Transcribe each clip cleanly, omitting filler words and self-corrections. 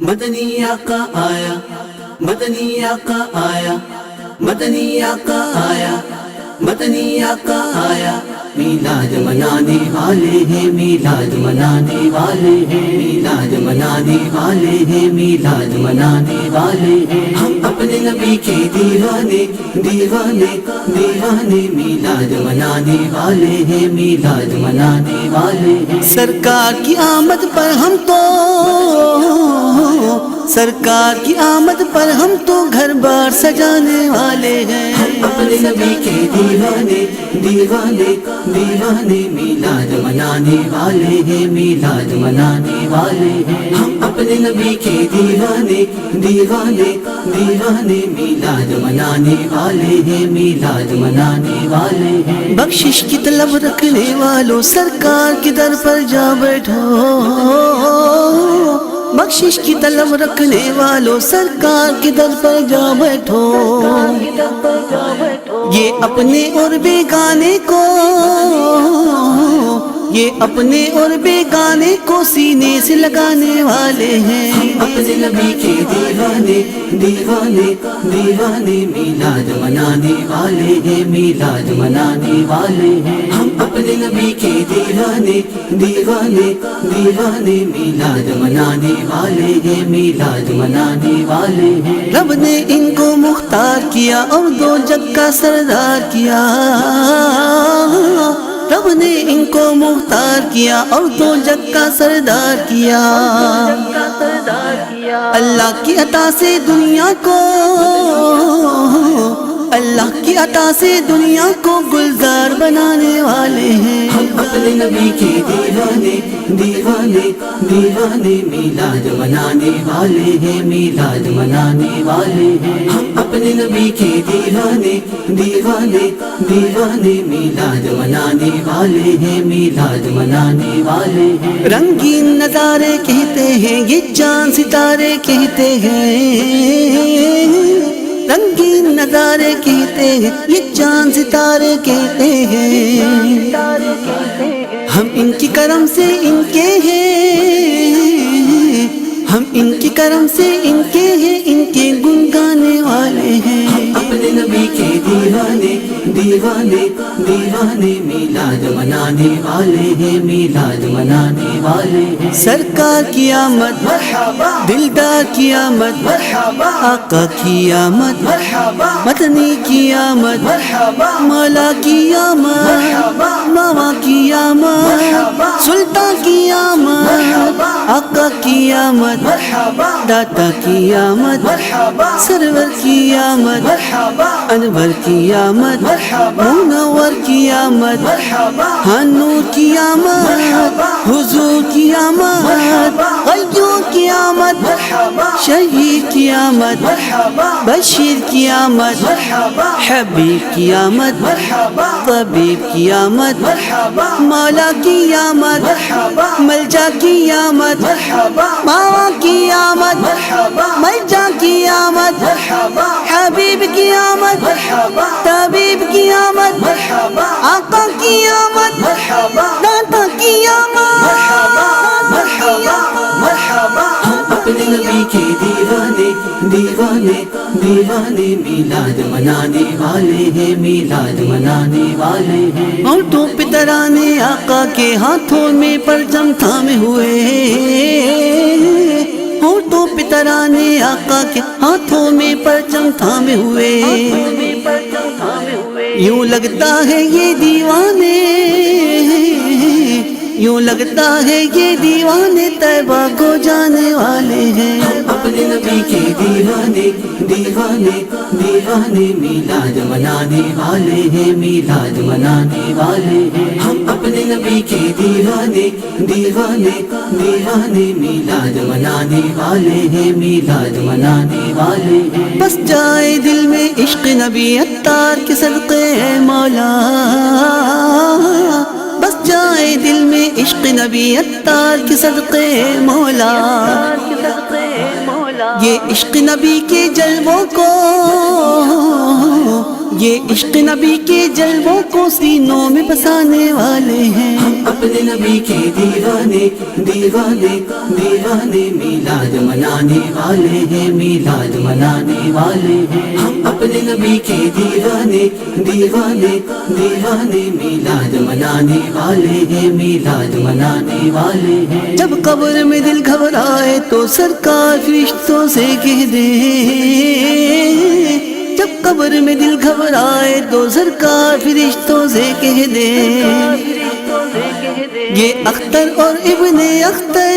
مدنی آقا آیا، مدنی آقا آیا، مدنی آقا آیا، مدنی آقا آیا، میلاد منانے والے ہیں، میلاد منانے والے ہیں، میلاد منانے والے ہیں، میلاد منانے والے ہیں۔ ہم اپنے نبی کے دیوانے دیوانے دیوانے، میلاد منانے والے ہیں، میلاد منانے والے ہیں۔ سرکار کی آمد پر ہم تو، سرکار کی آمد پر ہم تو گھر بار سجانے والے ہیں۔ ہم اپنے نبی کے دیوانے دیوانے دیوانے، میلاد منانے والے ہیں، میلاد منانے والے ہیں۔ ہم اپنے نبی کے دیوانے دیوانے دیوانے، میلاد منانے والے ہیں، میلاد منانے والے ہیں۔ بخشش کی طلب رکھنے والوں سرکار کے در پر جا بیٹھو، بخشش کی طلب رکھنے والوں سرکار کے در پر جا بیٹھو۔ یہ اپنے اور بیگانے کو، یہ اپنے اور بیگانے کو سینے سے لگانے والے ہیں۔ ہم اپنے نبی کے دیوانے دیوانے دیوانے، میلاد منانے والے ہیں، میلاد منانے والے ہیں۔ ہم اپنے نبی کے دیوانے دیوانے دیوانے، میلاد منانے والے ہیں، میلاد منانے والے ہیں۔ رب نے ان کو مختار کیا اور دو جگ کا سردار کیا، رب نے ان کو مختار کیا اور دو جگ کا سردار کیا۔ اللہ کی عطا سے دنیا کو، اللہ کی عطا سے دنیا کو گلزار بنانے والے ہیں۔ ہم اپنے نبی کے دیوانے دیوانے دیوانے، میلاد منانے والے ہیں، میلاد منانے والے ہیں۔ ہم اپنے نبی کے دیوانے دیوانے دیوانے، میلاد منانے والے ہیں، میلاد منانے والے ہیں۔ رنگین نظارے کہتے ہیں، یہ چاند ستارے کہتے ہیں، رنگین نظارے کہتے ہیں، یہ چاند ستارے کہتے ہیں۔ ہم ان کی کرم سے ان کے ہیں، ہم ان کی کرم سے ان کے ہیں، ان کے گن گانے والے ہیں۔ اپنے نبی کے دیوانے دیوانے دیوانے، میلاد منانے والے ہیں، میلاد منانے والے ہیں۔ سرکار کی آمد مرحبا، دلدار کی آمد مرحبا، آقا کی آمد مرحبا، مدنی کی آمد مرحبا، مولا کی آمد مرحبا، ماما کی آمد سلطان کی آمد، آقا کی آمد مرحبا، داتا کی آمد مرحبا، سرور کی آمد مرحبا، انور کی آمد مرحبا، منور کی آمد مرحبا، نور کی آمد، حضور کی آمد، غیور کی آمد مرحبا، شہید کی آمد مرحبا، بشیر کی آمد مرحبا، حبیب کی آمد مرحبا، طبیب کی آمد مرحبا، مولا کی آمد مرحبا، ملجا کی آمد مرحبا، ماما کی آمد مرحبا، ملجا کی آمد مرحبا، حبیب کی آمد مرحبا، طبیب کی آمد مرحبا، آقا کی آمد مرحبا، داتا کی آمد مرحبا مرحبا مرحبا۔ ہم اپنے نبی کے دیوانے دیوانے دیوانے، میلاد منانے والے ہیں، میلاد منانے والے ہیں۔ ہونٹوں پہ ترانے آقا کے، ہاتھوں میں پرچم تھامے ہوئے، ہونٹوں پہ ترانے آقا کے، ہاتھوں میں پرچم تھامے ہوئے۔ یوں لگتا ہے یہ دیوانے، یوں لگتا ہے یہ دیوانے طیبہ کو جانے والے ہیں۔ ہم اپنے نبی کے دیوانے دیوانے دیوانے، میلاد منانے والے ہیں، میلاد منانے والے ہیں۔ ہم اپنے نبی کے دیوانے دیوانے دیوانے، میلاد منانے والے ہیں، میلاد منانے والے ہیں۔ بس جائے دل میں عشق نبی عطار کے صدقے اے مولا، بس جائے دل میں عشق نبی عطار کے صدقے مولا۔ یہ عشق نبی کے جلووں کو، یہ عشق نبی کے جلووں کو سینوں میں بسانے والے ہیں. ہم اپنے نبی کے دیوانے دیوانے دیوانے میلاد منانے والے ہیں میلاد منانے والے ہیں. ہم اپنے نبی کے دیوانے دیوانے دیوانے میلاد منانے والے ہیں میلاد منانے والے ہیں. جب قبر میں دل گھبرائے تو سرکار فرشتوں سے کہہ دے، جب قبر میں دل گھبرائے تو سرکار فرشتوں سے کہہ دے، یہ اختر اور ابن اختر،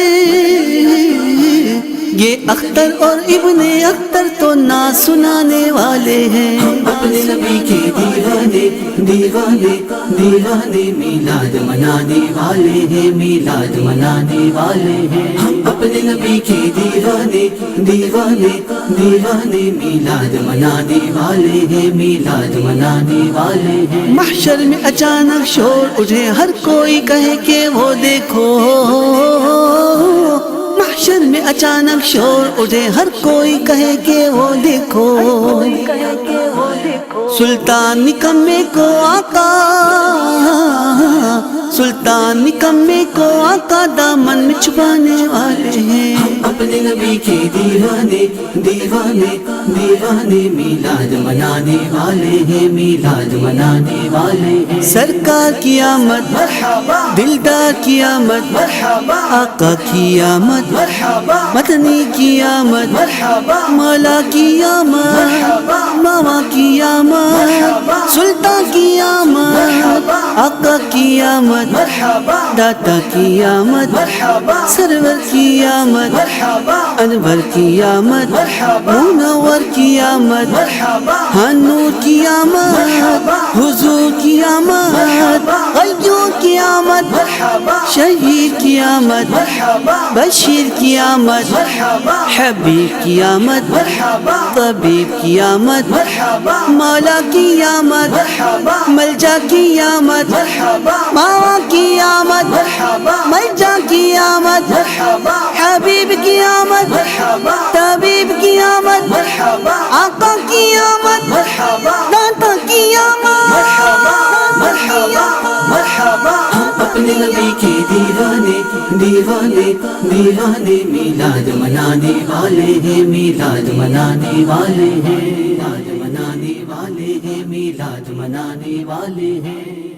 یہ اختر اور ابن اختر تو نعت سنانے والے ہیں. ہم اپنے نبی کے دیوانے دیوانے دیوانے میلاد منانے والے ہیں میلاد منانے والے ہیں. ہم اپنے نبی کے دیوانے دیوانے دیوانے میلاد منانے والے ہیں میلاد منانے والے ہیں. محشر میں اچانک شور اٹھے، ہر کوئی کہے کہ وہ دیکھو، محشر میں اچانک شور اٹھے، ہر کوئی کہے کہ وہ دیکھو، سلطان نکمے کو آقا، سلطان نکمے کو آقا دامن میں چھپانے والے ہیں. ہم اپنے نبی کے دیوانے دیوانے دیوانے میلاد منانے والے ہیں میلاد منانے والے ہیں. سرکار کی آمد مرحبا، دلدار کی آمد مرحبا، آقا کی آمد مرحبا، مدنی کی آمد مرحبا، مولا کی آمد ماما کی آمد، سلطان کی آمد، آقا کی آمد مرحبا، داتا کی آمد مرحبا، سرور کی آمد مرحبا، انور کی آمد مرحبا، منور کی آمد مرحبا، نور کی آمد، حضور کی آمد، غیور کی آمد مرحبا، شہید کی آمد مرحبا، بشیر کی آمد مرحبا، حبیب کی آمد مرحبا، طبیب کی آمد مرحبا، مولا کی آمد مرحبا، ملجا کی آمد مرحبا، ماوا کی آمد مرحبا، ملجا کی آمد مرحبا، حبیب کی آمد مرحبا، طبیب کی آمد مرحبا، آقا کی آمد مرحبا، داتا کی آمد مرحبا مرحبا مرحبا. ہم اپنے نبی کے دیوانے دیوانے دیوانے میلاد منانے والے ہیں میلاد منانے والے ہیں میلاد منانے والے ہیں میلاد منانے والے ہیں.